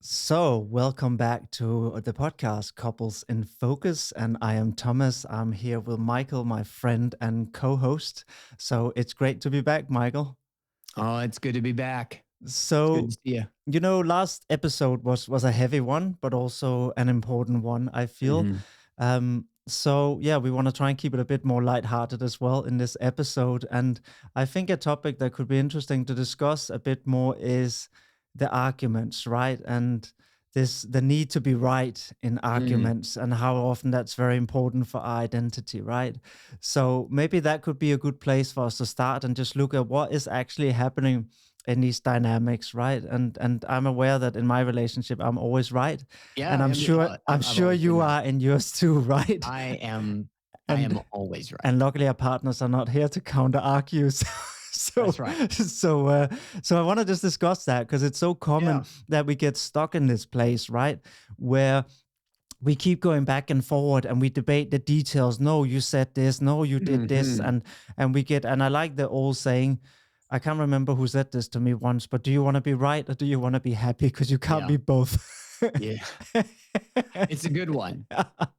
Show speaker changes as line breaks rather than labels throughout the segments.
So, welcome back to the podcast Couples in Focus. And I am Thomas. I'm here with Michael, my friend and co host. So, it's great to be back, Michael.
Oh, it's good to be back. It's good
So,
to see you.
last episode was a heavy one, but also an important one, I feel.
Mhm.
So, we want to try and keep it a bit more lighthearted as well in this episode. And I think a topic that could be interesting to discuss a bit more is the arguments, right? And the need to be right in
Mm.
arguments and how often that's very important for our identity, right? So maybe that could be a good place for us to start and just look at what is actually happening in these dynamics, right? And I'm aware that in my relationship I'm always right,
Yeah,
and I'm
I mean,
sure I'm
I've
sure
always been
you
right.
are in yours too, right?
I am I am
And
always right.
and luckily our partners are not here to counter argue. So
That's right.
so I want to just discuss that because it's so common
Yeah.
that we get stuck in this place, right? Where we keep going back and forward and we debate the details. No, you said this. No, you did this.
Mhm.
And I like the old saying, I can't remember who said this to me once, but do you want to be right or do you want to be happy? Because you can't
Yeah.
be both.
Yeah. It's a good one.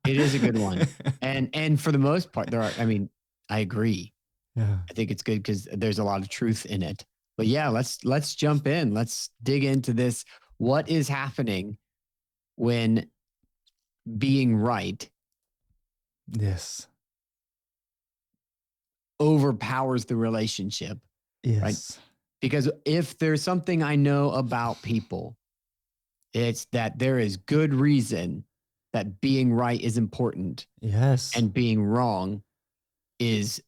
It is a good one. And for the most part, I agree.
Yeah.
I think it's good because there's a lot of truth in it. But yeah, let's jump in. Let's dig into this. What is happening when being right
Yes.
overpowers the relationship, right?
Yes.
Because if there's something I know about people, it's that there is good reason that being right is important
Yes.
and being wrong is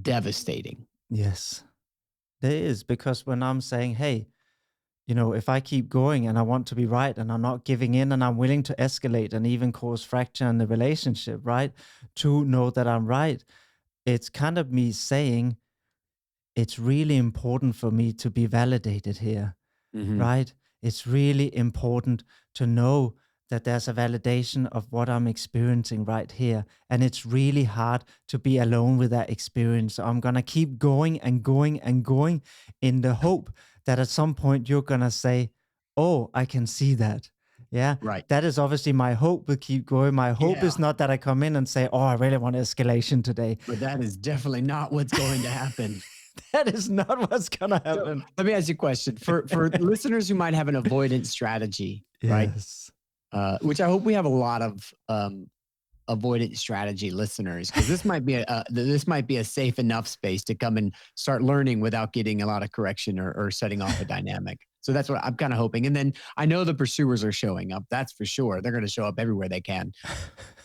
devastating.
Yes. There is, because when I'm saying, hey, if I keep going and I want to be right and I'm not giving in and I'm willing to escalate and even cause fracture in the relationship, right? To know that I'm right, it's kind of me saying it's really important for me to be validated here,
Mm-hmm.
right? It's really important to know that there's a validation of what I'm experiencing right here. And it's really hard to be alone with that experience. So I'm going to keep going and going and going in the hope that at some point you're going to say, oh, I can see that. Yeah,
Right.
that is obviously my hope will keep going. My hope is
Yeah.
not that I come in and say, oh, I really want escalation today.
But that is definitely not what's going to happen.
That is not what's going to
So
happen.
let me ask you a question for listeners who might have an avoidance strategy, right?
Yes.
Which I hope we have a lot of avoidance strategy listeners, because this might be a safe enough space to come and start learning without getting a lot of correction or setting off a dynamic. So that's what I'm kind of hoping. And then I know the pursuers are showing up. That's for sure. They're going to show up everywhere they can.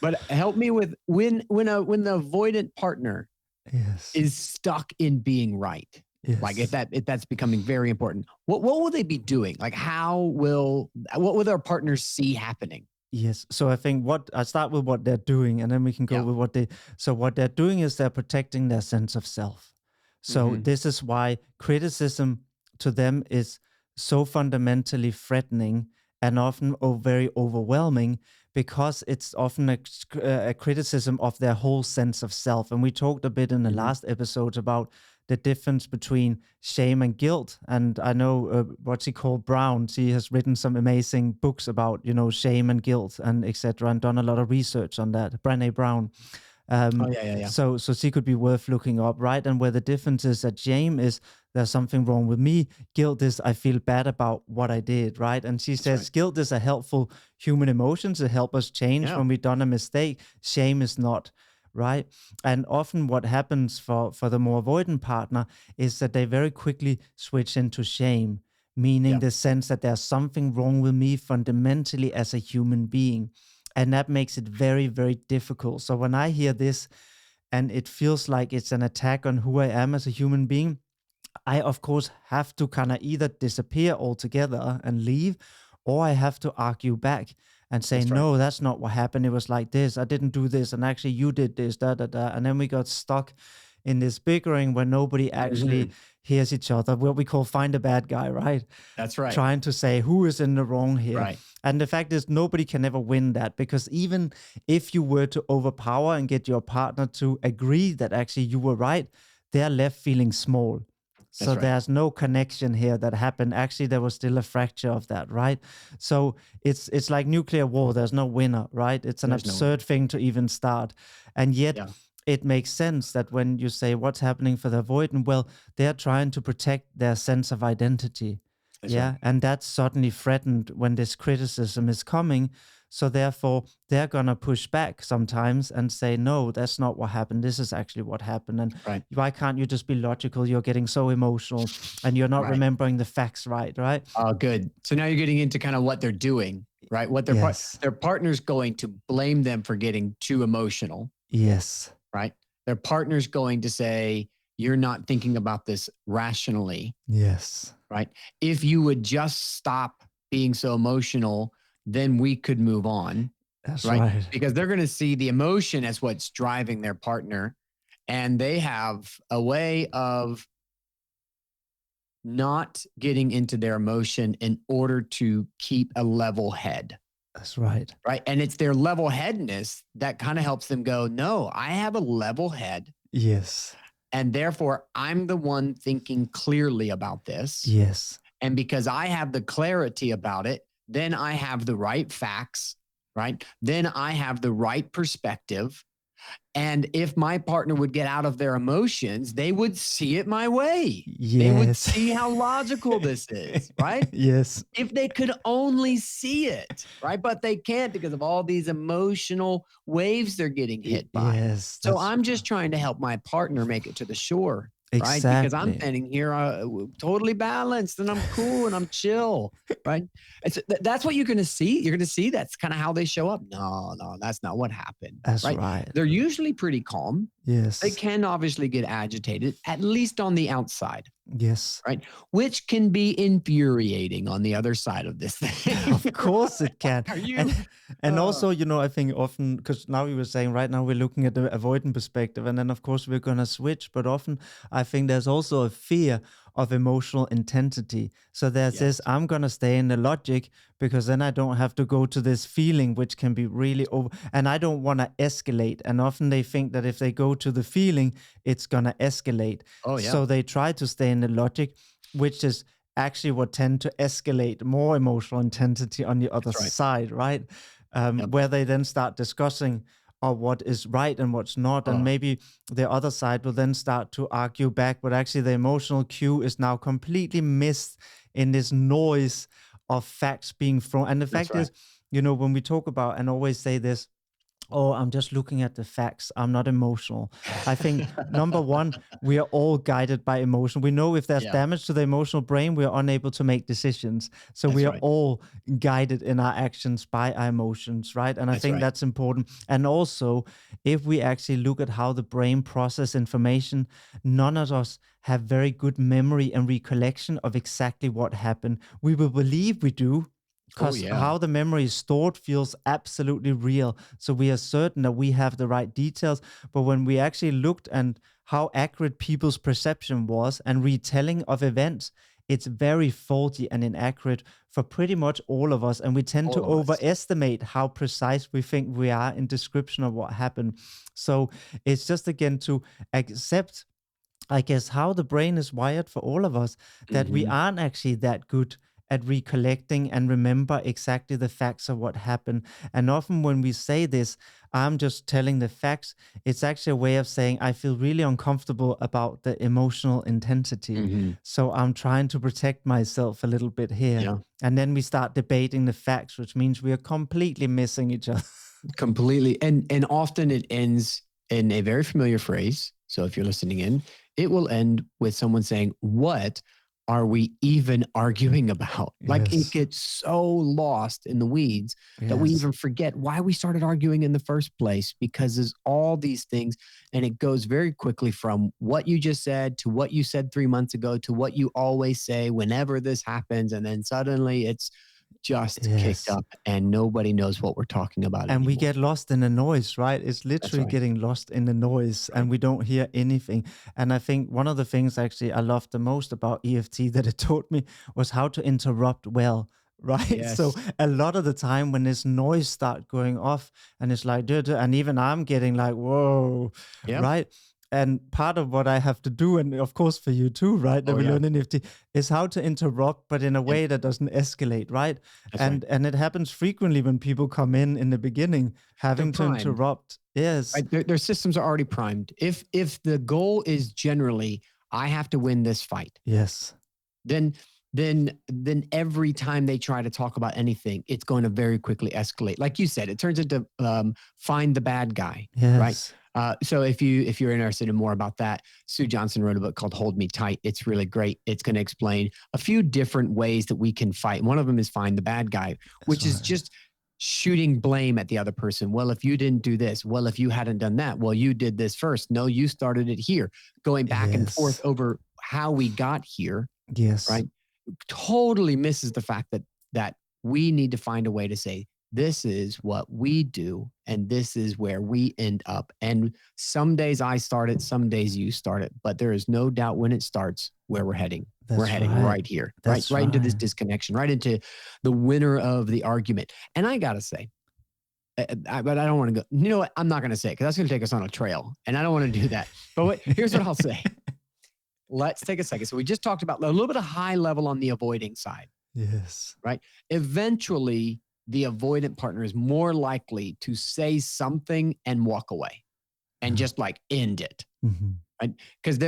But help me with when the avoidant partner
Yes.
is stuck in being right.
Yes.
Like if that's becoming very important, what will they be doing? Like what will their partners see happening?
Yes. So I think I start with what they're doing, and then we can go
Yeah.
with what they're doing is they're protecting their sense of self. So
Mhm.
this is why criticism to them is so fundamentally threatening and often very overwhelming, because it's often a criticism of their whole sense of self. And we talked a bit in the
Mhm.
last episode about the difference between shame and guilt. And I know what's he called, Brown. He has written some amazing books about shame and guilt and etc. and done a lot of research on that. Brené Brown.
Oh yeah.
So she could be worth looking up, right? And where the difference is that shame is there's something wrong with me. Guilt is I feel bad about what I did, right? And she says
right.
guilt is a helpful human emotion to help us change
Yeah.
when we've done a mistake. Shame is not, right? And often what happens for the more avoidant partner is that they very quickly switch into shame, meaning
Yeah.
the sense that there's something wrong with me fundamentally as a human being. And that makes it very, very difficult. So when I hear this and it feels like it's an attack on who I am as a human being, I, of course, have to kind of either disappear altogether and leave, or I have to argue back and say,
That's right.
no, that's not what happened. It was like this. I didn't do this. And actually, you did this, da, da, da. And then we got stuck in this bickering where nobody actually
Mhm.
hears each other, what we call find a bad guy, right?
That's right.
Trying to say who is in the wrong here.
Right.
And the fact is, nobody can ever win that, because even if you were to overpower and get your partner to agree that actually you were right, they're left feeling small. So
That's right.
there's no connection here that happened. Actually, there was still a fracture of that, right? So it's like nuclear war. There's no winner, right? It's an
There's no way.
absurd thing to even start. And yet
Yeah,
it makes sense that when you say what's happening for the avoidant, well, they're trying to protect their sense of identity.
that's right.
Yeah. And that's suddenly threatened when this criticism is coming. So therefore, they're gonna push back sometimes and say, "No, that's not what happened. This is actually what happened." And
Right.
why can't you just be logical? You're getting so emotional, and you're not
Right.
remembering the facts right, right?
Oh, good. So now you're getting into kind of what they're doing, right? What
Yes,
their partner's going to blame them for getting too emotional,
yes,
right? Their partner's going to say, "You're not thinking about this rationally,"
yes.
right? If you would just stop being so emotional, then we could move on,
That's
right?
right.
Because they're going to see the emotion as what's driving their partner. And they have a way of not getting into their emotion in order to keep a level head,
That's right.
right? And it's their level headness that kind of helps them go, no, I have a level head.
Yes,
And therefore, I'm the one thinking clearly about this.
yes,
And because I have the clarity about it, then I have the right facts, right? Then I have the right perspective. And if my partner would get out of their emotions, they would see it my way. They would
yes,
see how logical this is, right?
yes,
If they could only see it, right? But they can't because of all these emotional waves they're getting hit by.
yes.
So
That's
I'm just trying to help my partner make it to the shore, right? Because I'm
exactly.
standing here totally balanced and I'm cool and I'm chill, right? That's what you're going to see. You're going to see that's kind of how they show up. No, no, that's not what happened,
That's
right?
right.
They're usually pretty calm. They
Yes,
can obviously get agitated, at least on the outside,
yes.
right? Which can be infuriating on the other side of this thing.
Of course it can.
Are you?
And
Uh,
also, I think often, because now you were saying right now we're looking at the avoidant perspective, and then of course we're gonna switch, but often I think there's also a fear of emotional intensity. So there's this,
yes.
I'm gonna stay in the logic because then I don't have to go to this feeling which can be really over, and I don't wanna escalate. And often they think that if they go to the feeling, it's gonna escalate.
Oh, yeah.
So they try to stay in the logic, which is actually what tend to escalate more emotional intensity on the other
That's right.
side, right?
Yep.
Where they then start discussing what is right and what's not, and
Oh,
maybe the other side will then start to argue back, but actually the emotional cue is now completely missed in this noise of facts being thrown. And the
that's
fact
right.
is, when we talk about and always say this, oh, I'm just looking at the facts. I'm not emotional. I think number one, we are all guided by emotion. We know if there's
Yeah,
damage to the emotional brain, we are unable to make decisions. So we
that's
are
right.
all guided in our actions by our emotions, right? And I
That's
think
right.
that's important. And also, if we actually look at how the brain process information, none of us have very good memory and recollection of exactly what happened. We will believe we do,
Oh,
because
yeah.
how the memory is stored feels absolutely real. So we are certain that we have the right details. But when we actually looked and how accurate people's perception was and retelling of events, it's very faulty and inaccurate for pretty much all of us. And we tend to
All of us.
overestimate how precise we think we are in description of what happened. So it's just again to accept, I guess, how the brain is wired for all of us, that we
Mhm.
aren't actually that good at recollecting and remember exactly the facts of what happened. And often when we say this, I'm just telling the facts, it's actually a way of saying, I feel really uncomfortable about the emotional intensity.
Mhm.
So I'm trying to protect myself a little bit here.
Yeah,
And then we start debating the facts, which means we are completely missing each other.
completely. And often it ends in a very familiar phrase. So if you're listening in, it will end with someone saying, "What are we even arguing about?" Like it
Yes.
gets so lost in the weeds that we
Yes.
even forget why we started arguing in the first place because there's all these things. And it goes very quickly from what you just said to what you said 3 months ago to what you always say whenever this happens. And then suddenly it's just kicked
Yes.
up and nobody knows what we're talking about
And we
anymore.
get lost in the noise, right? It's
That's
literally
right.
getting lost in the noise
Right.
and we don't hear anything. And I think one of the things actually I loved the most about EFT that it taught me was how to interrupt well. Right. So
Yes.
a lot of the time when this noise start going off and it's like, duh, duh, and even I'm getting like, whoa,
Yep.
right? And part of what I have to do, and of course for you too, right, that
Oh
we
yeah.
learn in EFT, is how to interrupt, but in a
Yep.
way that doesn't escalate, right?
That's right.
And it happens frequently when people come in the beginning,
They're
having to
primed,
interrupt. Yes,
right? Their systems are already primed. If the goal is generally, I have to win this fight,
yes,
then every time they try to talk about anything, it's going to very quickly escalate. Like you said, it turns into find the bad guy, right?
yes,
So if you're interested in more about that, Sue Johnson wrote a book called Hold Me Tight. It's really great. It's going to explain a few different ways that we can fight. One of them is find the bad guy,
that's
which is
right.
just shooting blame at the other person. Well, if you didn't do this, well, if you hadn't done that, well, you did this first. No, you started it here. Going back and forth
Yes,
over how we got here,
yes,
right? Totally misses the fact that we need to find a way to say, this is what we do and this is where we end up. And some days I start it, some days you start it, but there is no doubt when it starts where we're heading. We're
that's
heading
right.
right here, right?
That's
Right into this
right.
disconnection, right into the winner of the argument. And I got to say, but I don't want to go, you know what? I'm not going to say it because that's going to take us on a trail and I don't want to do that. But here's what I'll say. Let's take a second. So we just talked about a little bit of high level on the avoiding side,
Yes,
right? Eventually, the avoidant partner is more likely to say something and walk away and
yeah.
just like end it,
Mhm.
right? Because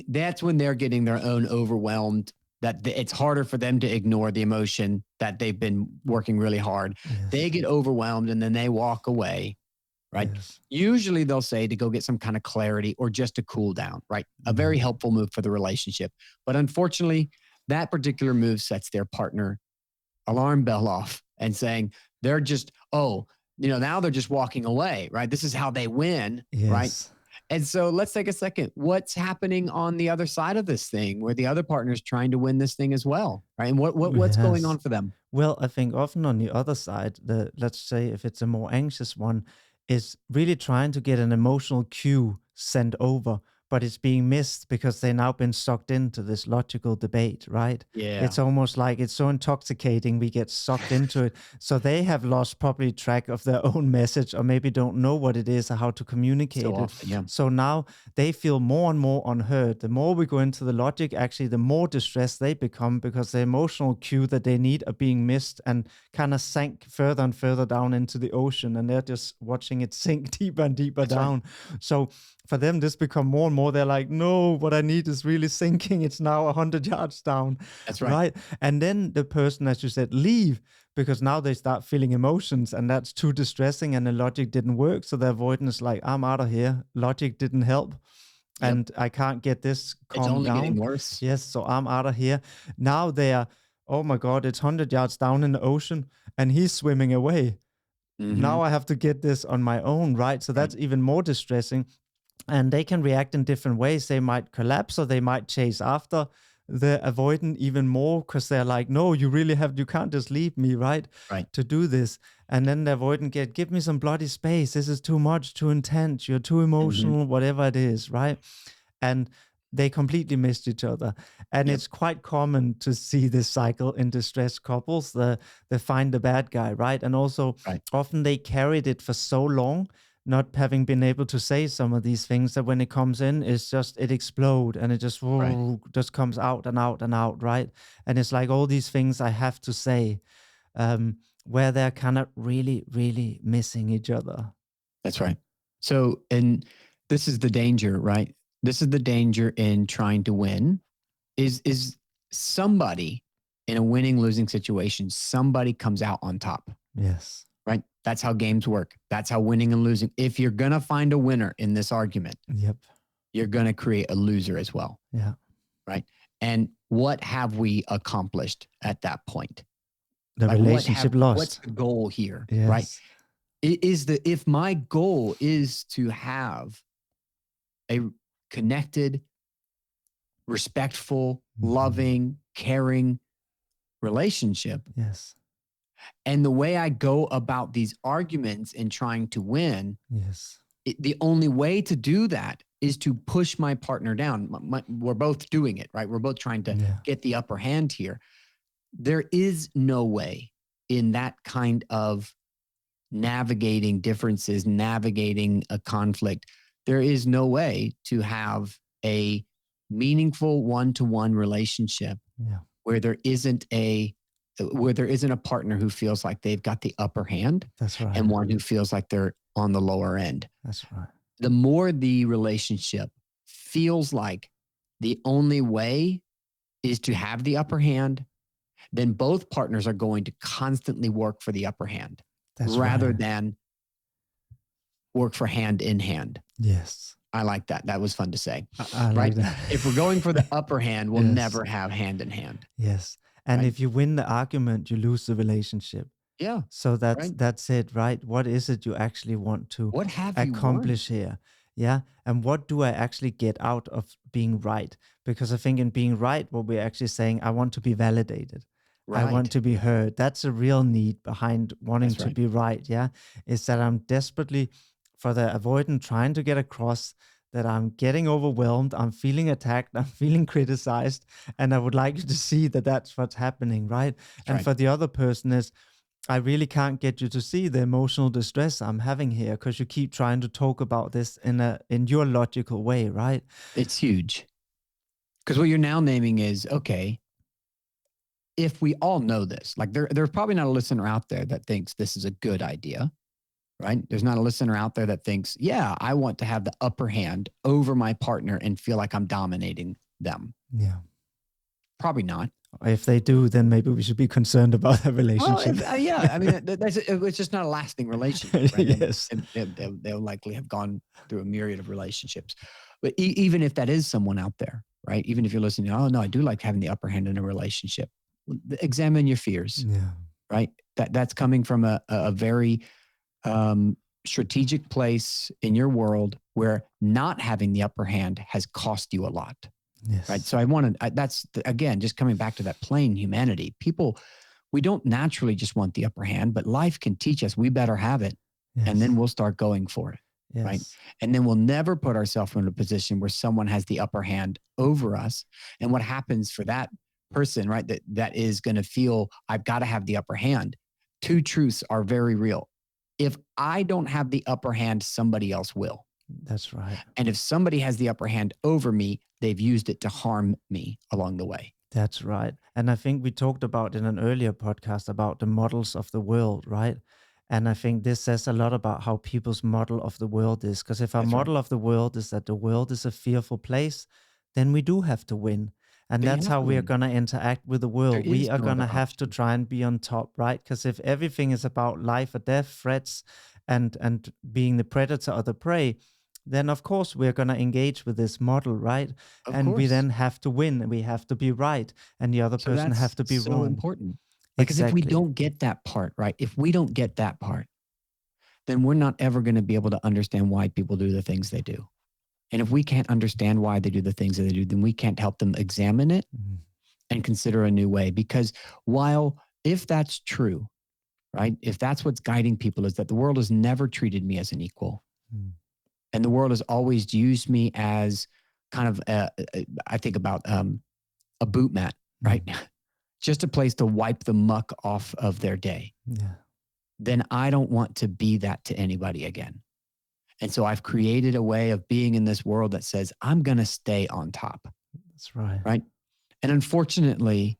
that's when they're getting their own overwhelmed, that it's harder for them to ignore the emotion that they've been working really hard. They
Yes,
get overwhelmed and then they walk away, right?
yes,
Usually they'll say to go get some kind of clarity or just to cool down, right? A very
mhm.
helpful move for the relationship. But unfortunately, that particular move sets their partner alarm bell off and saying they're just, oh, now they're just walking away, right? This is how they win, right?
Yes.
And so let's take a second. What's happening on the other side of this thing where the other partner is trying to win this thing as well, right? And what's going
Yes.
on for them?
Well, I think often on the other side, let's say if it's a more anxious one, is really trying to get an emotional cue sent over, but it's being missed because they've now been sucked into this logical debate, right?
Yeah.
It's almost like it's so intoxicating, we get sucked into it. So they have lost probably track of their own message or maybe don't know what it is or how to
So
communicate it.
often. Yeah.
So now they feel more and more unheard. The more we go into the logic, actually, the more distressed they become because the emotional cue that they need are being missed and kind of sank further and further down into the ocean. And they're just watching it sink deeper and deeper
That's right.
down. So for them, this become more and more. They're like, no, what I need is really sinking. It's now 100 yards down,
That's right.
right? And then the person, as you said, leave because now they start feeling emotions and that's too distressing and the logic didn't work. So the avoidance is like, I'm out of here. Logic didn't help
Yep.
and I can't get this
It's
calmed
only getting
down.
worse.
Yes, so I'm out of here. Now they are, oh my God, it's 100 yards down in the ocean and he's swimming away.
Mm-hmm.
Now I have to get this on my own, right? So
Right.
that's even more distressing. And they can react in different ways. They might collapse or they might chase after the avoidant even more because they're like, no, you can't just leave me, right?
Right.
To do this. And then the avoidant give me some bloody space. This is too much, too intense. You're too
Mm-hmm.
emotional, whatever it is, right? And they completely missed each other. And
Yep.
it's quite common to see this cycle in distressed couples, the find the bad guy, right? And also
Right.
often they carried it for so long, not having been able to say some of these things that when it comes in, it explode and it just
Right.
just comes out and out and out, right? And it's like all these things I have to say, where they're kind of really, really missing each other.
That's right. So, and this is the danger, right? This is the danger in trying to win is somebody in a winning losing situation, somebody comes out on top,
Yes.
right? That's how games work. That's how winning and losing. If you're going to find a winner in this argument,
Yep.
you're going to create a loser as well,
Yeah.
right? And what have we accomplished at that point?
The
Like
relationship
what's
lost.
the goal here, right?
Yes.
If my goal is to have a connected, respectful,
Mhm.
loving, caring relationship,
Yes.
and the way I go about these arguments and trying to win,
Yes.
the only way to do that is to push my partner down. We're both doing it, right? We're both trying to
Yeah.
get the upper hand here. There is no way in that kind of navigating differences, navigating a conflict. there is no way to have a meaningful one-to-one relationship
Yeah,
where there isn't a partner who feels like they've got the upper hand
that's right.
and one who feels like they're on the lower end.
That's right.
The more the relationship feels like the only way is to have the upper hand, then both partners are going to constantly work for the upper hand
That's
rather
right.
than work for hand in hand.
Yes.
I like that. That was fun to say,
I
right?
like that.
If we're going for the upper hand, we'll
Yes.
never have hand in hand.
Yes. And
Right?
if you win the argument, you lose the relationship.
Yeah.
So
Right.
that's it, right? What is it you actually want to
What have you won?
accomplish here? Yeah. And what do I actually get out of being right? Because I think in being right, what we're actually saying, I want to be validated. I want
Right.
to be heard. That's a real need behind wanting
That's
to
right.
be right. Yeah. Is that I'm desperately for the avoidant trying to get across that I'm getting overwhelmed. I'm feeling attacked. I'm feeling criticized. And I would like you to see that that's what's happening. Right.
That's
And
right.
for the other person is, I really can't get you to see the emotional distress I'm having here because you keep trying to talk about this in your logical way, right?
It's huge. Because what you're now naming is, okay, if we all know this, like there's probably not a listener out there that thinks this is a good idea, right? There's not a listener out there that thinks, yeah, I want to have the upper hand over my partner and feel like I'm dominating them.
Yeah.
Probably not.
If they do, then maybe we should be concerned about that
Well,
relationship.
yeah, I mean, it's just not a lasting relationship, right?
Yes.
They'll likely have gone through a myriad of relationships. But even if that is someone out there, right? Even if you're listening, oh no, I do like having the upper hand in a relationship. Examine your fears,
Yeah.
right? That's coming from a very strategic place in your world where not having the upper hand has cost you a lot.
Yes.
Right. So that's again, just coming back to that plain humanity. People, we don't naturally just want the upper hand, but life can teach us we better have it.
Yes.
And then we'll start going for it.
Yes.
Right. And then we'll never put ourselves in a position where someone has the upper hand over us. And what happens for that person, right? That is going to feel, I've got to have the upper hand. Two truths are very real. If I don't have the upper hand, somebody else will.
That's right.
And if somebody has the upper hand over me, they've used it to harm me along the way.
That's right. And I think we talked about in an earlier podcast about the models of the world, right? And I think this says a lot about how people's model of the world is. Because if our
That's right.
model of the world is that the world is a fearful place, then we do have to win. And
Then you
that's
have
how
to
we are
win.
going to interact with the world.
There
We
is
are
no
going to
other
have to
option.
try and be on top, right? Because if everything is about life or death, threats, and being the predator or the prey, then of course we're going to engage with this model, right?
Of
And we
course.
then have to win, and we have to be right, and the other
So
person
that's
have to be
so
wrong.
important. Because if we
Exactly.
don't get that part, right? If we don't get that part, then we're not ever going to be able to understand why people do the things they do. And if we can't understand why they do the things that they do, then we can't help them examine it
Mhm.
and consider a new way. Because if that's true, right? If that's what's guiding people is that the world has never treated me as an equal.
Mm.
And the world has always used me as kind of, I think about a boot mat, right? Just a place to wipe the muck off of their day.
Yeah.
Then I don't want to be that to anybody again. And so I've created a way of being in this world that says, I'm going to stay on top.
That's right.
Right. And unfortunately,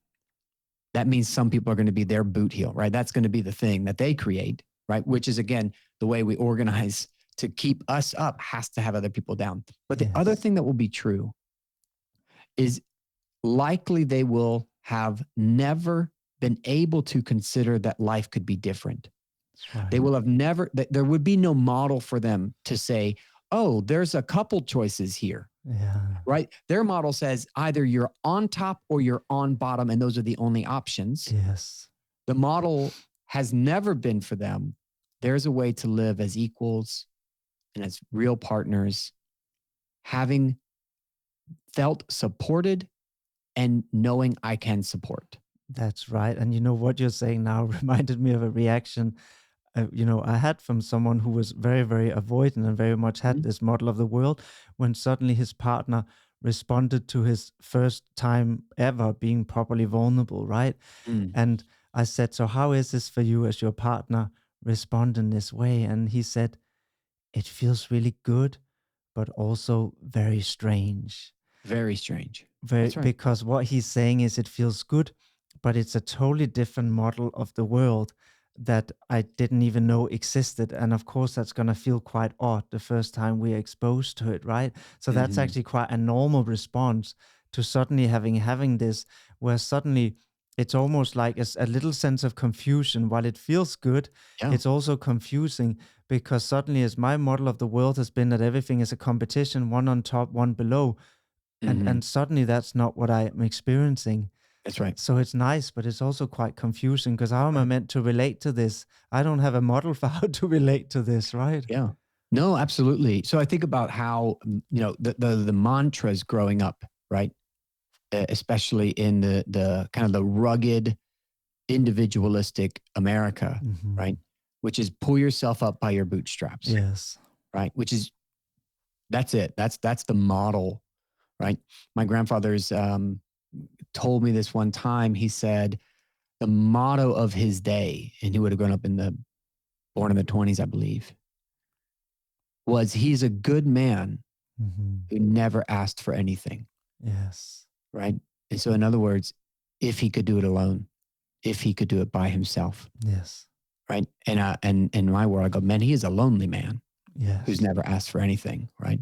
that means some people are going to be their boot heel, right? That's going to be the thing that they create, right? Which is, again, the way we organize to keep us up has to have other people down. But the other thing that will be true is likely they will have never been able to consider that life could be different.
Right.
They will have never, there would be no model for them to say, oh, there's a couple choices here.
Yeah.
Right? Their model says either you're on top or you're on bottom, and those are the only options.
Yes.
The model has never been for them. There's a way to live as equals and as real partners, having felt supported and knowing I can support.
That's right. And you know what you're saying now reminded me of a reaction I had from someone who was very, very avoidant and very much had this model of the world when suddenly his partner responded to his first time ever being properly vulnerable, right? And I said, so how is this for you as your partner respond in this way? And he said, it feels really good, but also very strange.
Very strange.
Very,
That's right.
because what he's saying is it feels good, but it's a totally different model of the world that I didn't even know existed. And of course, that's going to feel quite odd the first time we're exposed to it, right? So that's
Mhm.
actually quite a normal response to suddenly having this, where suddenly it's almost like a little sense of confusion. While it feels good,
Yeah.
it's also confusing because suddenly, as my model of the world has been that everything is a competition, one on top, one below, and
Mhm.
suddenly that's not what I am experiencing.
That's right.
So it's nice, but it's also quite confusing because how am I
Right.
meant to relate to this? I don't have a model for how to relate to this, right?
Yeah. No, absolutely. So I think about how, the mantras growing up, right? Especially in the kind of the rugged, individualistic America,
Hmm.
right? Which is pull yourself up by your bootstraps,
Yes.
right? Which is that's it. That's the model, right? My grandfather's told me this one time. He said the motto of his day, and he would have grown up born in the 20s, I believe, was he's a good man
Hmm.
who never asked for anything,
Yes.
right? And so, in other words, if he could do it alone, if he could do it by himself,
Yes.
right? And in my world, I go, man, he is a lonely man who's
Yes.
never asked for anything, right?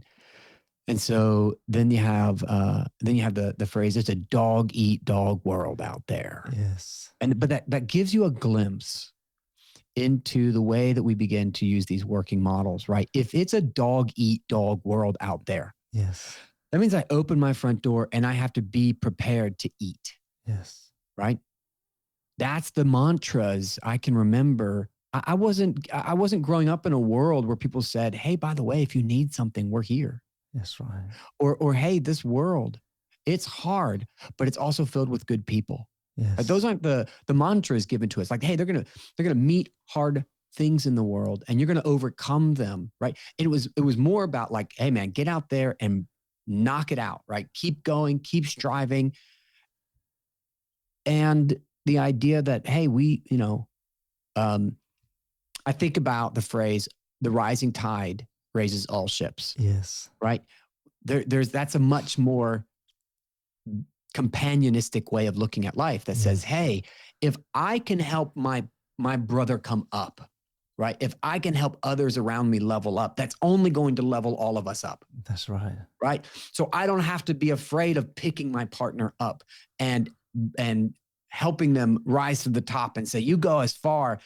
And so then you have the phrase, it's a dog eat dog world out there.
Yes.
And but that gives you a glimpse into the way that we begin to use these working models, right? If it's a dog eat dog world out there,
Yes.
that means I open my front door and I have to be prepared to eat,
Yes.
right? That's the mantras I can remember. I wasn't growing up in a world where people said, "Hey, by the way, if you need something, we're here."
That's right.
Or hey, this world, it's hard, but it's also filled with good people. Those
Yes.
aren't the mantras given to us. Like, hey, they're gonna meet hard things in the world, and you're gonna overcome them, right? And it was more about like, hey, man, get out there and knock it out, right? Keep going, keep striving, and the idea that hey, um, I think about the phrase, "The rising tide raises all ships,"
Yes.
right? There's that's a much more companionistic way of looking at life that says,
Yes.
hey, if I can help my brother come up, right? If I can help others around me level up, that's only going to level all of us up,
That's right.
right? So I don't have to be afraid of picking my partner up and and helping them rise to the top and say, you go far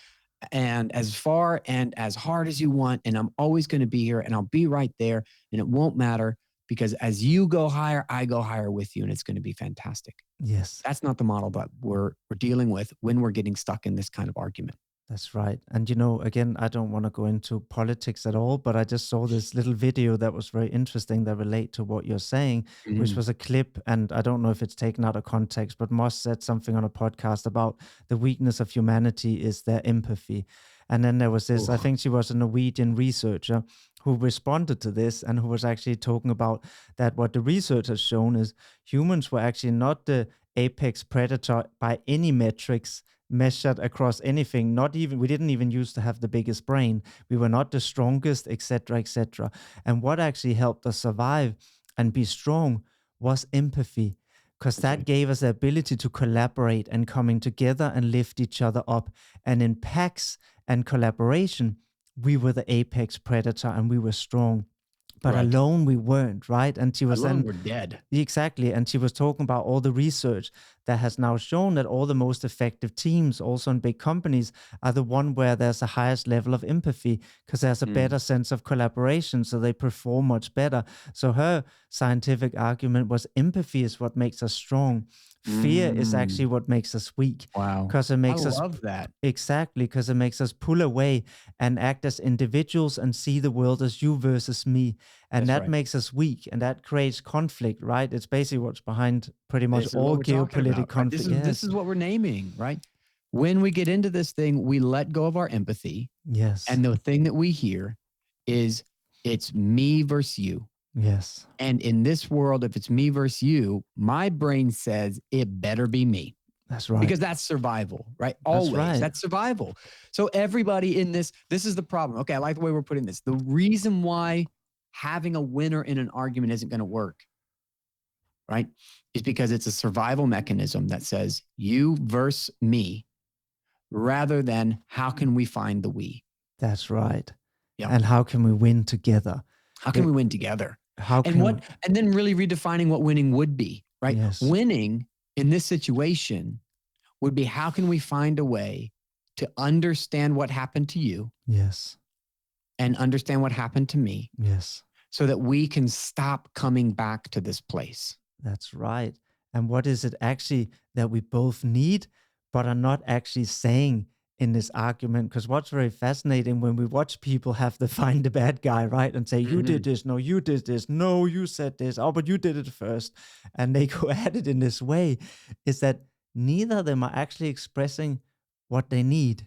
and as hard as you want, and I'm always going to be here and I'll be right there and it won't matter because as you go higher, I go higher with you and it's going to be fantastic.
Yes.
That's not the model that we're dealing with when we're getting stuck in this kind of argument.
That's right. And again, I don't want to go into politics at all, but I just saw this little video that was very interesting that relate to what you're saying, which
Mm.
was a clip. And I don't know if it's taken out of context, but Moss said something on a podcast about the weakness of humanity is their empathy. And then there was this, I
Ooh,
think she was a Norwegian researcher who responded to this and who was actually talking about that what the research has shown is humans were actually not the apex predator by any metrics measured across anything. Not even we didn't even used to have the biggest brain. We were not the strongest, etc., etc. And what actually helped us survive and be strong was empathy, because
that's
that
right.
gave us the ability to collaborate and coming together and lift each other up. And in packs and collaboration, we were the apex predator and we were strong. But
Right.
alone we weren't, right? And she was
Alone,
then
we're dead.
exactly. And she was talking about all the research that has now shown that all the most effective teams, also in big companies, are the one where there's the highest level of empathy because there's a
Mm.
better sense of collaboration. So they perform much better. So her scientific argument was empathy is what makes us strong. Fear is actually
Mm.
what makes us weak
Wow.
because it
I
makes us
love that.
exactly because it makes us pull away and act as individuals and see the world as you versus me, and
That's
that
right.
makes us weak and that creates conflict, right? It's basically what's behind pretty much
This is what
all
we're talking
geopolitical
about, right? This
conflict.
is this
Yes.
is what we're naming, right? When we get into this thing, we let go of our empathy,
Yes.
and the thing that we hear is it's me versus you.
Yes.
And in this world, if it's me versus you, my brain says it better be me
That's right.
because that's survival, right?
That's
Always.
right.
That's survival. So everybody in this is the problem. Okay, I like the way we're putting this. The reason why having a winner in an argument isn't going to work, right? Is because it's a survival mechanism that says you versus me rather than how can we find the we.
That's right.
Yeah.
And how can we win together?
How can we win together?
How
And
can
and then really redefining what winning would be, right?
Yes.
Winning in this situation would be how can we find a way to understand what happened to you?
Yes.
And understand what happened to me.
Yes.
So that we can stop coming back to this place.
That's right. And what is it actually that we both need, but are not actually saying in this argument? Because what's very fascinating when we watch people have to find the bad guy, right? And say, you did this. No, you did this. No, you said this. Oh, but you did it first. And they go at it in this way, is that neither of them are actually expressing what they need.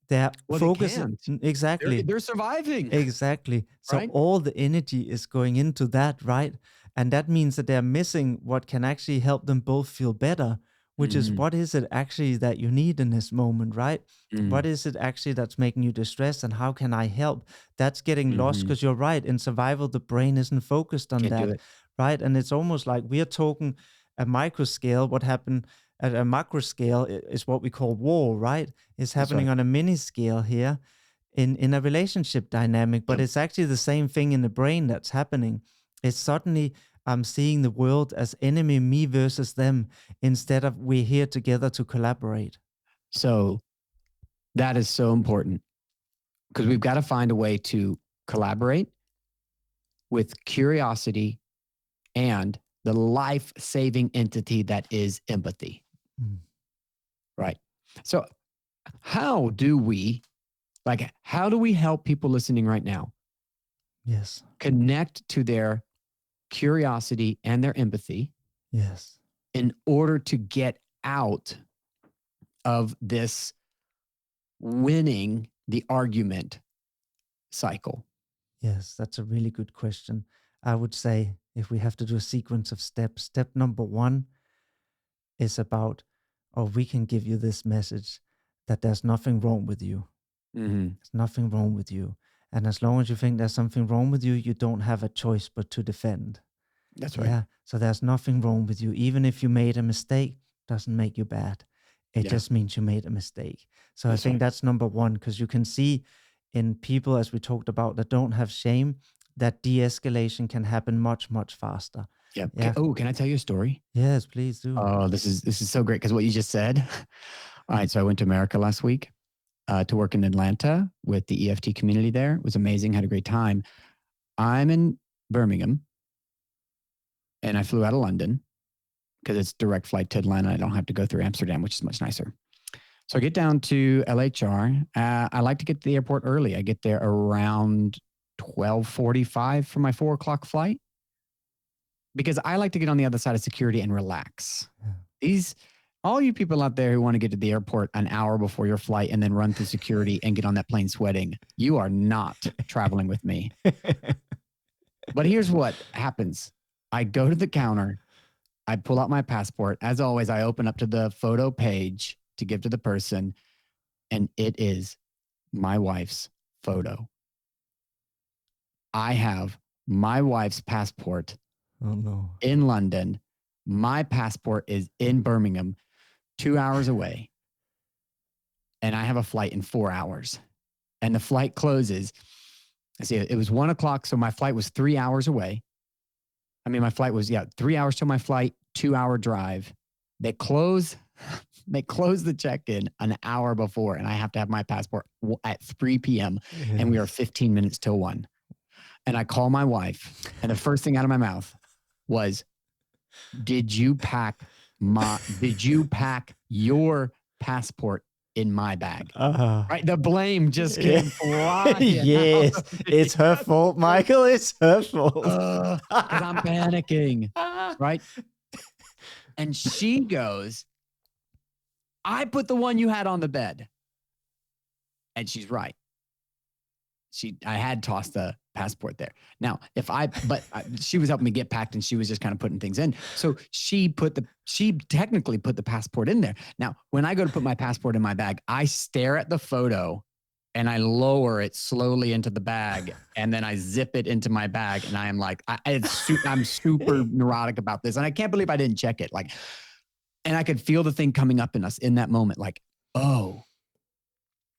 They're focusing. Exactly.
They're surviving.
Exactly. So
right?
all the energy is going into that, right? And that means that they're missing what can actually help them both feel better, which is what is it actually that you need in this moment, right? What is it actually that's making you distressed, and how can I help? That's getting lost, because you're right. In survival, the brain isn't focused on that, right? And it's almost like we're talking a micro scale. What happened at a macro scale is what we call war, right? It's happening on a mini scale here in a relationship dynamic, but it's actually the same thing in the brain that's happening. It's suddenly I'm seeing the world as enemy, me versus them, instead of we're here together to collaborate.
So that is so important, because we've got to find a way to collaborate with curiosity and the life-saving entity that is empathy. Right. So how do we help people listening right now?
Yes.
Connect to their curiosity and their empathy.
Yes.
In order to get out of this winning the argument cycle.
Yes, that's a really good question. I would say, if we have to do a sequence of steps, step number 1 is about, or we can give you this message that there's nothing wrong with you. There's nothing wrong with you. And as long as you think there's something wrong with you, you don't have a choice but to defend.
That's right.
Yeah. So there's nothing wrong with you. Even if you made a mistake, doesn't make you bad. It just means you made a mistake. So I think that's number 1, because you can see in people, as we talked about, that don't have shame, that de-escalation can happen much, much faster.
Yeah. Oh, can I tell you a story?
Yes, please do.
Oh, this is so great, because what you just said. All right. So I went to America last week to work in Atlanta with the EFT community there. It was amazing. Had a great time. I'm in Birmingham, and I flew out of London because it's direct flight to Atlanta. I don't have to go through Amsterdam, which is much nicer. So I get down to LHR. I like to get to the airport early. I get there around 12:45 for my 4 o'clock flight, because I like to get on the other side of security and relax. All you people out there who want to get to the airport an hour before your flight and then run through security and get on that plane sweating, you are not traveling with me. But here's what happens. I go to the counter. I pull out my passport. As always, I open up to the photo page to give to the person, and it is my wife's photo. I have my wife's passport in London. My passport is in Birmingham, 2 hours away. And I have a flight in 4 hours. And the flight closes. I see it was 1 o'clock. So my flight was 3 hours away. I mean, my flight was, 3 hours till my flight, 2 hour drive. They close the check-in an hour before, and I have to have my passport at 3 p.m. And we are 15 minutes till 1. And I call my wife, and the first thing out of my mouth was, did you pack your passport in my bag? Right? The blame just came flying.
Yes, it's her fault, Michael. It's her fault.
Because I'm panicking. Right? And she goes, I put the one you had on the bed. And she's right. I had tossed the passport there. Now, she was helping me get packed, and she was just kind of putting things in. So she technically put the passport in there. Now, when I go to put my passport in my bag, I stare at the photo and I lower it slowly into the bag, and then I zip it into my bag, and I am like, I'm super neurotic about this, and I can't believe I didn't check it. Like, and I could feel the thing coming up in us in that moment, like, oh,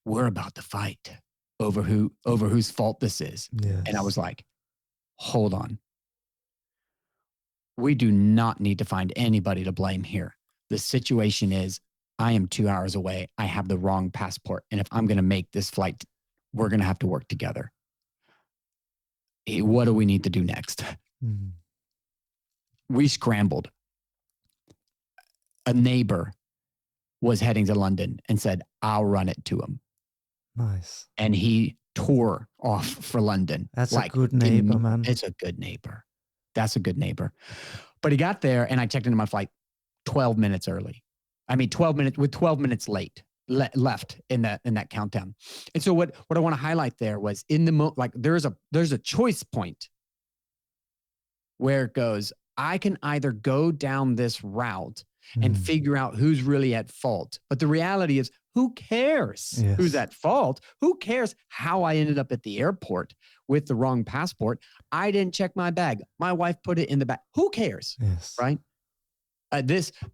we're about to fight over whose fault this is.
Yes.
And I was like, hold on. We do not need to find anybody to blame here. The situation is, I am 2 hours away. I have the wrong passport. And if I'm going to make this flight, we're going to have to work together. What do we need to do next?
Mm.
We scrambled. A neighbor was heading to London and said, I'll run it to him.
Nice.
And he tore off for London.
That's a good neighbor, man.
It's a good neighbor. That's a good neighbor. But he got there, and I checked into my flight 12 minutes early. I mean, 12 minutes late left in that countdown. And so what I want to highlight there was in the like there's a choice point where it goes, I can either go down this route and figure out who's really at fault. But the reality is, who cares who's at fault? Who cares how I ended up at the airport with the wrong passport? I didn't check my bag. My wife put it in the bag. Who cares?
Yes.
Right?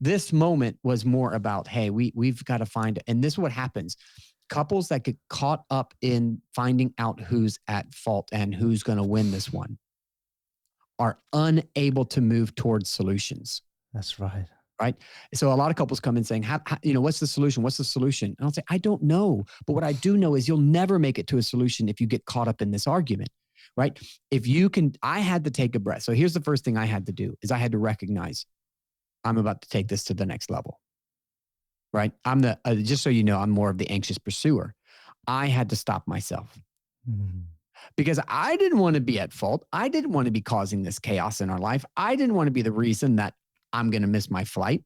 This moment was more about, hey, we've got to find, and this is what happens. Couples that get caught up in finding out who's at fault and who's going to win this one are unable to move towards solutions.
That's right.
Right. So a lot of couples come in saying, what's the solution? What's the solution? And I'll say, I don't know. But what I do know is you'll never make it to a solution if you get caught up in this argument. Right. I had to take a breath. So here's the first thing I had to do is I had to recognize I'm about to take this to the next level. Right. Just so you know, I'm more of the anxious pursuer. I had to stop myself because I didn't want to be at fault. I didn't want to be causing this chaos in our life. I didn't want to be the reason that I'm going to miss my flight.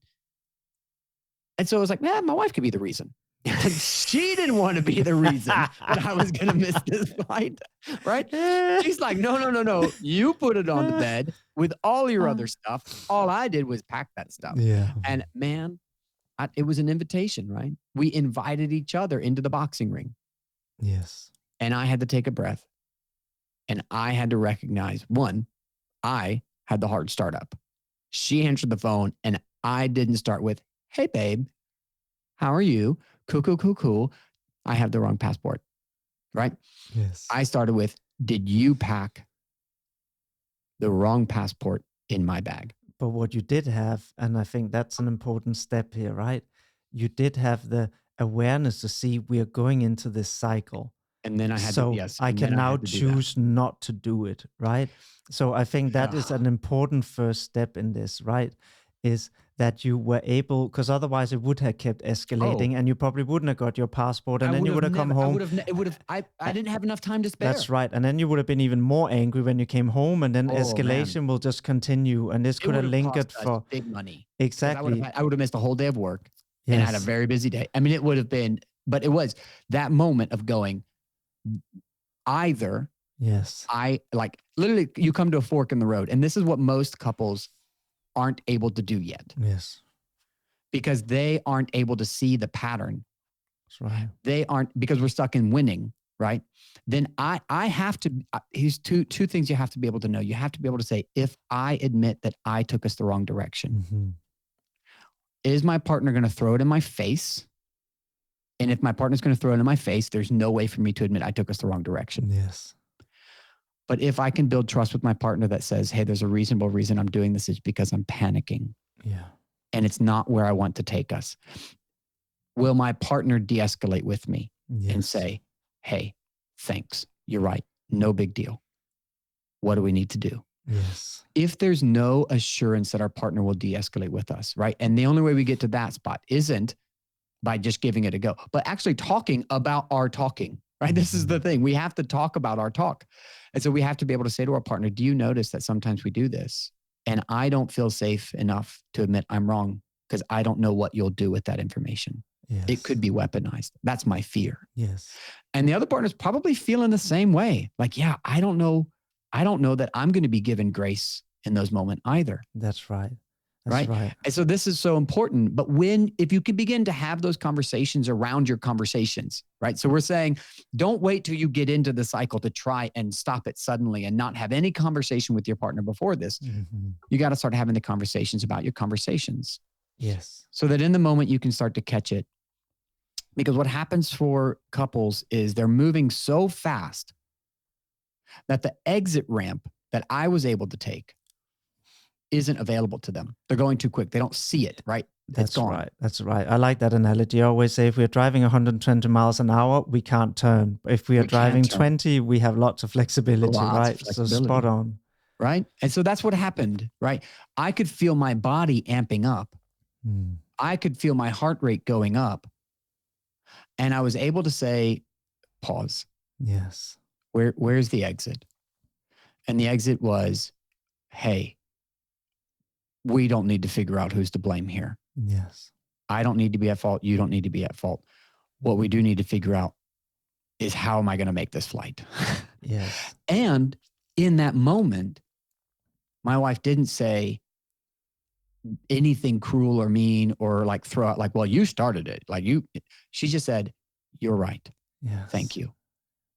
And so I was like, my wife could be the reason. She didn't want to be the reason that I was going to miss this flight, right? She's like, no. You put it on the bed with all your other stuff. All I did was pack that stuff.
Yeah.
And man, it was an invitation, right? We invited each other into the boxing ring.
Yes.
And I had to take a breath. And I had to recognize, one, I had the hard startup. She answered the phone, and I didn't start with, hey, babe, how are you? Cool. I have the wrong passport, right?
Yes.
I started with, did you pack the wrong passport in my bag?
But what you did have, and I think that's an important step here, right? You did have the awareness to see we are going into this cycle.
And then I had
I can now choose not to do it, right? So I think that is an important first step in this, right? Is that you were able, because otherwise it would have kept escalating and you probably wouldn't have got your passport, and then you would have come home.
I didn't have enough time to spare.
That's right. And then you would have been even more angry when you came home, and then escalation will just continue. And this could have lingered for
big money.
Exactly.
I would have missed a whole day of work and had a very busy day. I mean, it would have been, but it was that moment of going, either literally you come to a fork in the road, and this is what most couples aren't able to do yet.
Yes.
Because they aren't able to see the pattern.
That's right.
They aren't, because we're stuck in winning, right? Then I have to, here's two things you have to be able to know. You have to be able to say, if I admit that I took us the wrong direction, is my partner going to throw it in my face? And if my partner's going to throw it in my face, there's no way for me to admit I took us the wrong direction.
Yes.
But if I can build trust with my partner that says, hey, there's a reasonable reason I'm doing this, is because I'm panicking.
Yeah.
And it's not where I want to take us. Will my partner de-escalate with me and say, hey, thanks. You're right. No big deal. What do we need to do?
Yes.
If there's no assurance that our partner will de-escalate with us, right? And the only way we get to that spot isn't by just giving it a go, but actually talking about our talking, right? This is the thing. We have to talk about our talk. And so we have to be able to say to our partner, do you notice that sometimes we do this? And I don't feel safe enough to admit I'm wrong because I don't know what you'll do with that information.
Yes.
It could be weaponized. That's my fear.
Yes.
And the other partner's probably feeling the same way. Like, yeah, I don't know that I'm going to be given grace in those moments either.
That's right. That's
right?
right.
And so this is so important. But if you can begin to have those conversations around your conversations, right? So we're saying, don't wait till you get into the cycle to try and stop it suddenly and not have any conversation with your partner before this.
Mhm.
You got to start having the conversations about your conversations
Yes.
so that in the moment you can start to catch it. Because what happens for couples is they're moving so fast that the exit ramp that I was able to take isn't available to them. They're going too quick. They don't see it, right? It's
That's
gone.
right. That's right. I like that analogy. I always say if we're driving 120 miles an hour, we can't turn. But if we are
We can't
driving
turn.
20, we have lots of flexibility,
Lots of
right? So spot
flexibility,
on.
right? And so that's what happened, right? I could feel my body amping up.
Mm.
I could feel my heart rate going up. And I was able to say, pause.
Yes.
Where's the exit? And the exit was, hey, we don't need to figure out who's to blame here.
Yes.
I don't need to be at fault. You don't need to be at fault. What we do need to figure out is how am I going to make this flight?
Yes.
And in that moment, my wife didn't say anything cruel or mean or like throw out like, well, you started it. She just said, you're right.
Yes.
Thank you.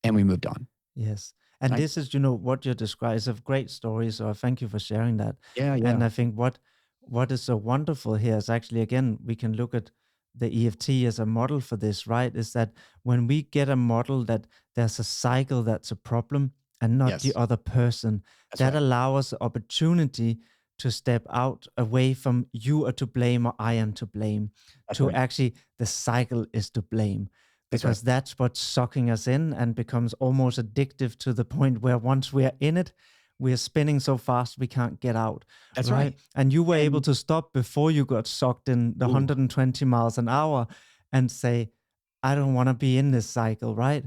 And we moved on.
Yes. And
Right?
this is, what you describe is a great story. So thank you for sharing that.
Yeah.
And
Yeah.
I think what is so wonderful here is actually, again, we can look at the EFT as a model for this, right? Is that when we get a model that there's a cycle that's a problem and not the
Yes.
other person,
That's
that
right.
allows us opportunity to step out away from you are to blame or I am to blame,
That's
to
right.
actually the cycle is to blame.
That's
Because that's what's sucking us in and becomes almost addictive to the point where once we are in it, we are spinning so fast we can't get out.
That's right.
And you were able
And
to stop before you got sucked in the
ooh,
120 miles an hour and say, I don't want to be in this cycle, right?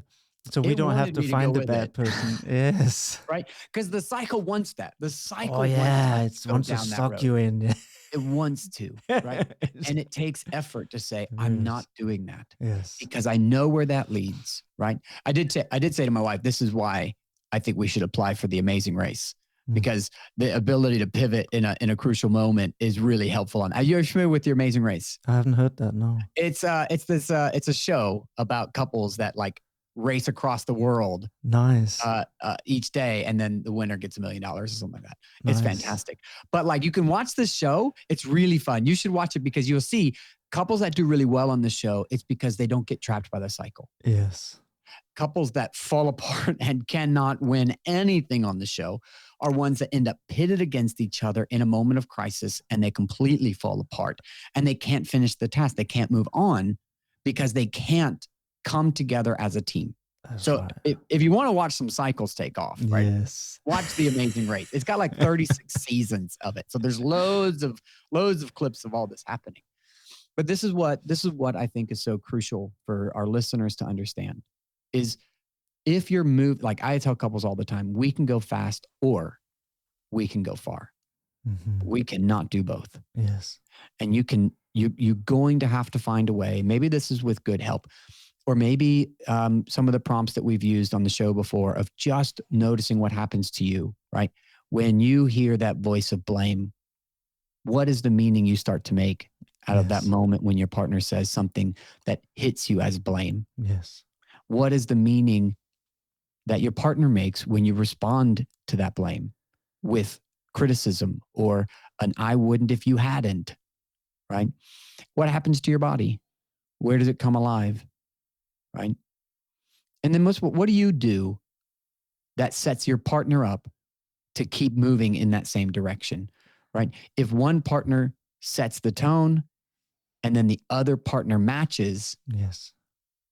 So we
it
don't have
wanted
to
me to go
find a
with
bad
it.
person. Yes.
Right? Because the cycle wants that. The
Oh
cycle wants
yeah,
us
it
to go
wants to
down that
suck
road.
you in.
It wants to, right? And it takes effort to say, I'm not
Yes.
doing that
Yes.
because I know where that leads, right? I did say to my wife, this is why I think we should apply for the Amazing Race
Mm.
because the ability to pivot in a crucial moment is really helpful. Are you familiar with the Amazing Race?
I haven't heard that, no.
It's a show about couples that like race across the world
Nice.
each day, and then the winner gets $1 million or something like that. It's
Nice.
fantastic. But like you can watch this show. It's really fun. You should watch it because you'll see couples that do really well on the show. It's because they don't get trapped by the cycle.
Yes.
Couples that fall apart and cannot win anything on the show are ones that end up pitted against each other in a moment of crisis and they completely fall apart and they can't finish the task. They can't move on because they can't come together as a team.
That's
So
right.
if you want to watch some cycles take off, right?
Yes.
Watch The Amazing Race. It's got like 36 seasons of it. So there's loads of clips of all this happening. But this is what I think is so crucial for our listeners to understand is if you're moved, like I tell couples all the time, we can go fast or we can go far.
Mhm.
We cannot do both.
Yes.
And you're going to have to find a way. Maybe this is with good help. Or maybe some of the prompts that we've used on the show before of just noticing what happens to you, right? When you hear that voice of blame, what is the meaning you start to make out of that
Yes.
moment when your partner says something that hits you as blame?
Yes.
What is the meaning that your partner makes when you respond to that blame with criticism or an I wouldn't if you hadn't, right? What happens to your body? Where does it come alive? Right? And then what do you do that sets your partner up to keep moving in that same direction? Right? If one partner sets the tone and then the other partner matches,
Yes.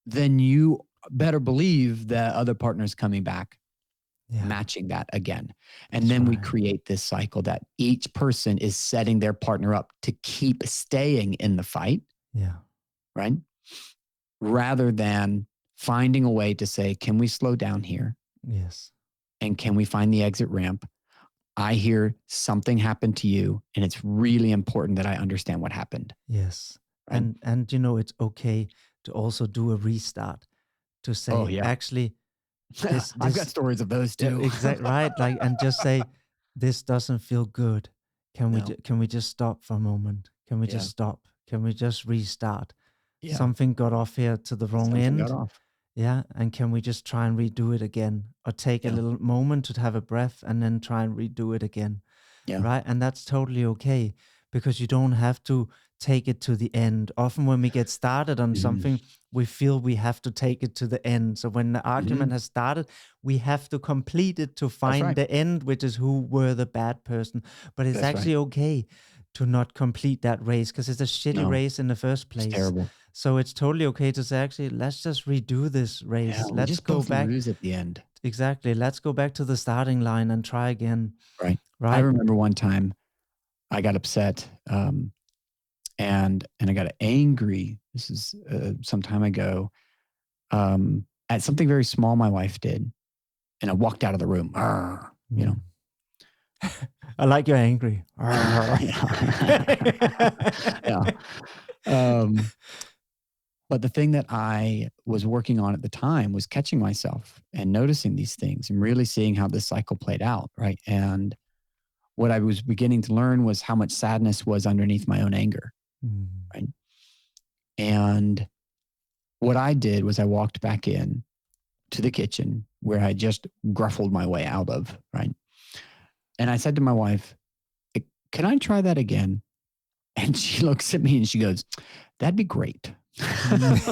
then you better believe the other partner is coming back,
Yeah.
matching that again. And
That's
then we
right.
create this cycle that each person is setting their partner up to keep staying in the fight,
Yeah.
right? Rather than finding a way to say, can we slow down here?
Yes.
And can we find the exit ramp? I hear something happened to you, and it's really important that I understand what happened.
Yes.
Right?
And it's okay to also do a restart to say,
Oh, yeah.
actually, this
I've got
this
stories of those
yeah,
too.
exact right. Like, and just say, this doesn't feel good.
No.
can we just stop for a moment? Can we
Yeah.
just stop? Can we just restart?
Yeah.
Something got off here to the wrong
Something got
end.
off.
Yeah. And can we just try and redo it again? Or take a
Yeah.
little moment to have a breath and then try and redo it again.
Yeah.
Right. And that's totally okay, because you don't have to take it to the end. Often when we get started on
Mhm.
something, we feel we have to take it to the end. So when the argument
Mhm.
has started, we have to complete it to
That's
find
right.
the end, which is who were the bad person. But it's
That's right.
actually okay to not complete that race, because it's a shitty
No,
race in the first
it's
place.
terrible.
So it's totally okay to say, actually, let's just redo this
Yeah,
race.
we
Let's
just
go
both
back.
lose at the end.
Exactly. Let's go back to the starting line and try again.
Right. I
Right.
remember one time I got upset, and I got angry. This is some time ago, at something very small my wife did, and I walked out of the room. Arr, you know.
I like you're angry.
Yeah. But the thing that I was working on at the time was catching myself and noticing these things and really seeing how this cycle played out. Right. And what I was beginning to learn was how much sadness was underneath my own anger. Right. And what I did was I walked back in to the kitchen where I just gruffled my way out of. Right. And I said to my wife, can I try that again? And she looks at me and she goes, that'd be great. Like,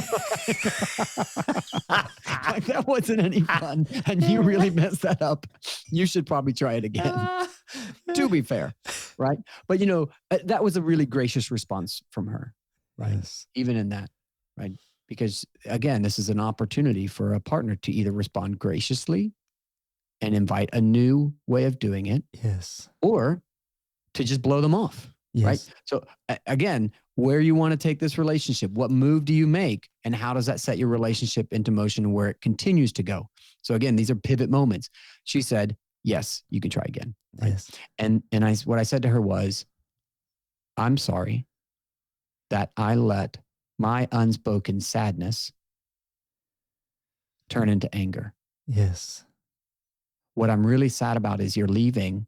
that wasn't any fun. And you really messed that up. You should probably try it again. To be fair. Right. But, that was a really gracious response from her. Right.
Yes.
Even in that. Right. Because again, this is an opportunity for a partner to either respond graciously and invite a new way of doing it.
Yes.
Or to just blow them off.
Yes.
Right. So again, where you want to take this relationship, what move do you make, and how does that set your relationship into motion where it continues to go? So again, these are pivot moments. She said, yes, you can try again. Right?
Yes.
And what I said to her was, I'm sorry that I let my unspoken sadness turn into anger.
Yes.
What I'm really sad about is you're leaving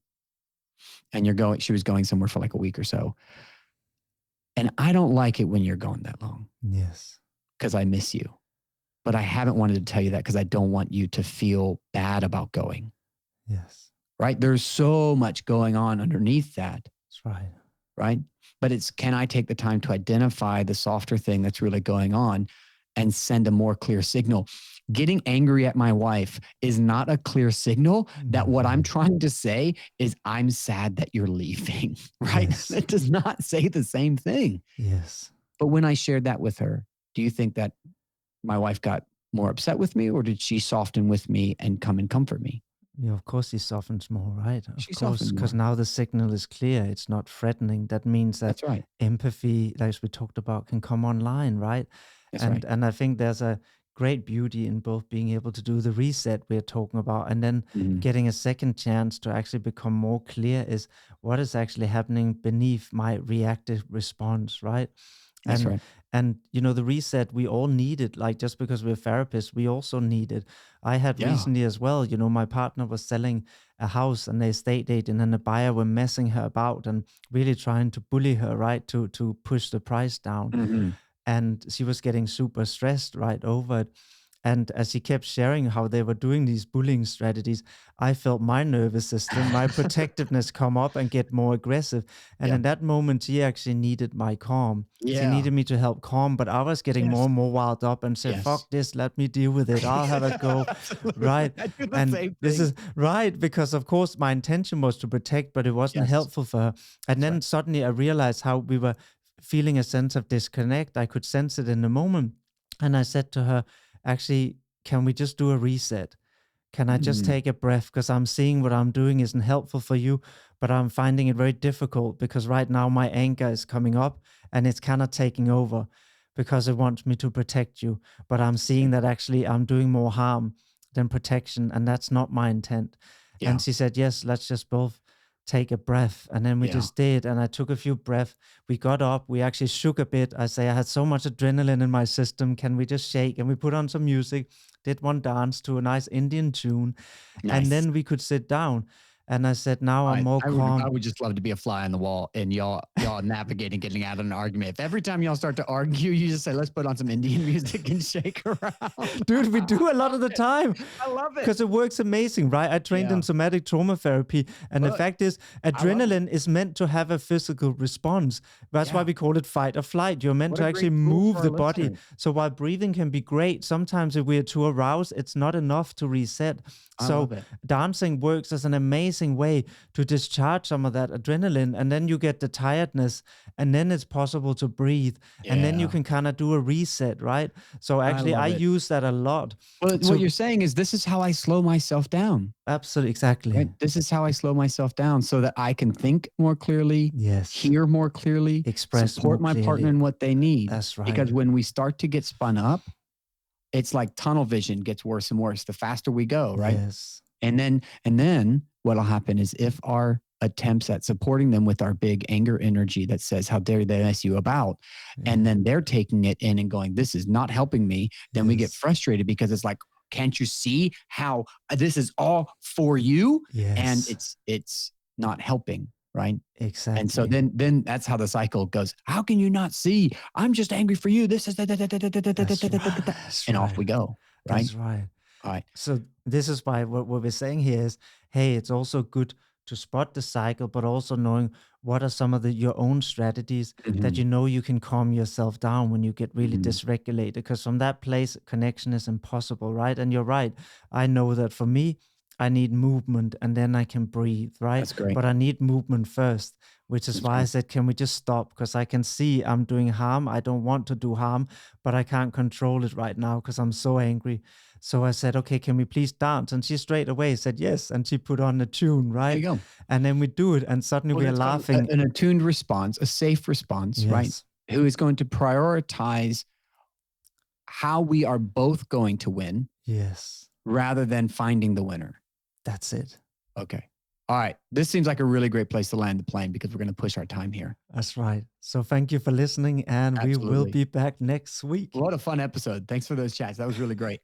and she was going somewhere for like a week or so. And I don't like it when you're gone that long.
Yes.
Because I miss you. But I haven't wanted to tell you that because I don't want you to feel bad about going.
Yes.
Right? There's so much going on underneath that.
That's right.
Right? But can I take the time to identify the softer thing that's really going on and send a more clear signal? Getting angry at my wife is not a clear signal that what I'm trying to say is I'm sad that you're leaving, right?
Yes.
It does not say the same thing.
Yes.
But when I shared that with her, do you think that my wife got more upset with me, or did she soften with me and come and comfort me?
Yeah, of course he softens more, right?
She
Of course,
softened
because
more.
now the signal is clear. It's not threatening. That means that
That's right.
empathy, like we talked about, can come online, right?
That's right.
And I think there's a great beauty in both being able to do the reset we're talking about and then getting a second chance to actually become more clear is what is actually happening beneath my reactive response, right?
That's right.
And the reset we all need it. Like just because we're therapists, we also need it. I had recently as well, my partner was selling a house and they estate agent and the buyer were messing her about and really trying to bully her, right? To push the price down.
Mm-hmm.
And she was getting super stressed right over it. And as she kept sharing how they were doing these bullying strategies, I felt my nervous system, my protectiveness come up and get more aggressive. And in that moment, she actually needed my calm. She needed me to help calm, but I was getting more and more wild up and said, fuck this, let me deal with it. I'll have a go. Right.
I do the
And
same
this
thing.
is right, because of course my intention was to protect, but it wasn't helpful for her. And then suddenly I realized how we were feeling a sense of disconnect. I could sense it in the moment. And I said to her, actually, can we just do a reset? Can I just take a breath? Because I'm seeing what I'm doing isn't helpful for you, but I'm finding it very difficult because right now my anger is coming up and it's kind of taking over because it wants me to protect you. But I'm seeing that actually I'm doing more harm than protection, and that's not my intent.
Yeah.
And she said, yes, let's just both take a breath. And then we just did. And I took a few breaths. We got up. We actually shook a bit. I say, I had so much adrenaline in my system. Can we just shake? And we put on some music, did one dance to a nice Indian tune.
Nice.
And then we could sit down. And I said, now I'm more
I
calm.
would just love to be a fly on the wall and y'all navigating, getting out of an argument. If every time y'all start to argue, you just say, let's put on some Indian music and shake around.
Dude, we do a lot of the time
I love it.
because it works amazing, right? I trained in somatic trauma therapy. And the
Look,
fact is, adrenaline is meant to have a physical response. That's why we call it fight or flight. You're meant
What
to
a
actually
great tool
move
for
the
our
body.
listeners.
So while breathing can be great, sometimes if we are too aroused, it's not enough to reset.
I
So
love it.
dancing works as an amazing way to discharge some of that adrenaline, and then you get the tiredness, and then it's possible to breathe, and then you
Yeah.
can kind of do a reset, right? So actually, I
love it.
use that a lot.
Well,
So
what you're saying is this is how I slow myself down.
absolutely, exactly.
Right? This is how I slow myself down so that I can think more clearly,
Yes.
hear more clearly,
Express
support
more
my partner
clearly.
in what they need.
That's right.
Because when we start to get spun up, it's like tunnel vision gets worse and worse the faster we go, right?
Yes.
And then what'll happen is if our attempts at supporting them with our big anger energy that says, how dare they mess you about? And then they're taking it in and going, this is not helping me. Then we get frustrated because it's like, can't you see how this is all for you?
Yes.
And it's not helping, right?
Exactly.
And so then that's how the cycle goes. How can you not see? I'm just angry for you. This is and off we go. Right.
That's right.
All right.
So this is why what we're saying here is, hey, it's also good to spot the cycle, but also knowing what are some of your own strategies that you know you can calm yourself down when you get really dysregulated. Because from that place, connection is impossible, right? And you're right. I know that for me, I need movement and then I can breathe, right?
That's great.
But I need movement first, which is why I said, can we just stop? Because I can see I'm doing harm. I don't want to do harm, but I can't control it right now because I'm so angry. So I said, okay, can we please dance? And she straight away said yes. And she put on the tune, right?
There you go.
And then we do it. And suddenly we are
that's called
laughing.
an attuned response, a safe response, right?
Yes.
Who is going to prioritize how we are both going to win
Yes.
rather than finding the winner.
That's it.
Okay. All right. This seems like a really great place to land the plane because we're going to push our time here.
That's right. So thank you for listening, and we will
Absolutely.
be back next week.
What a fun episode. Thanks for those chats. That was really great.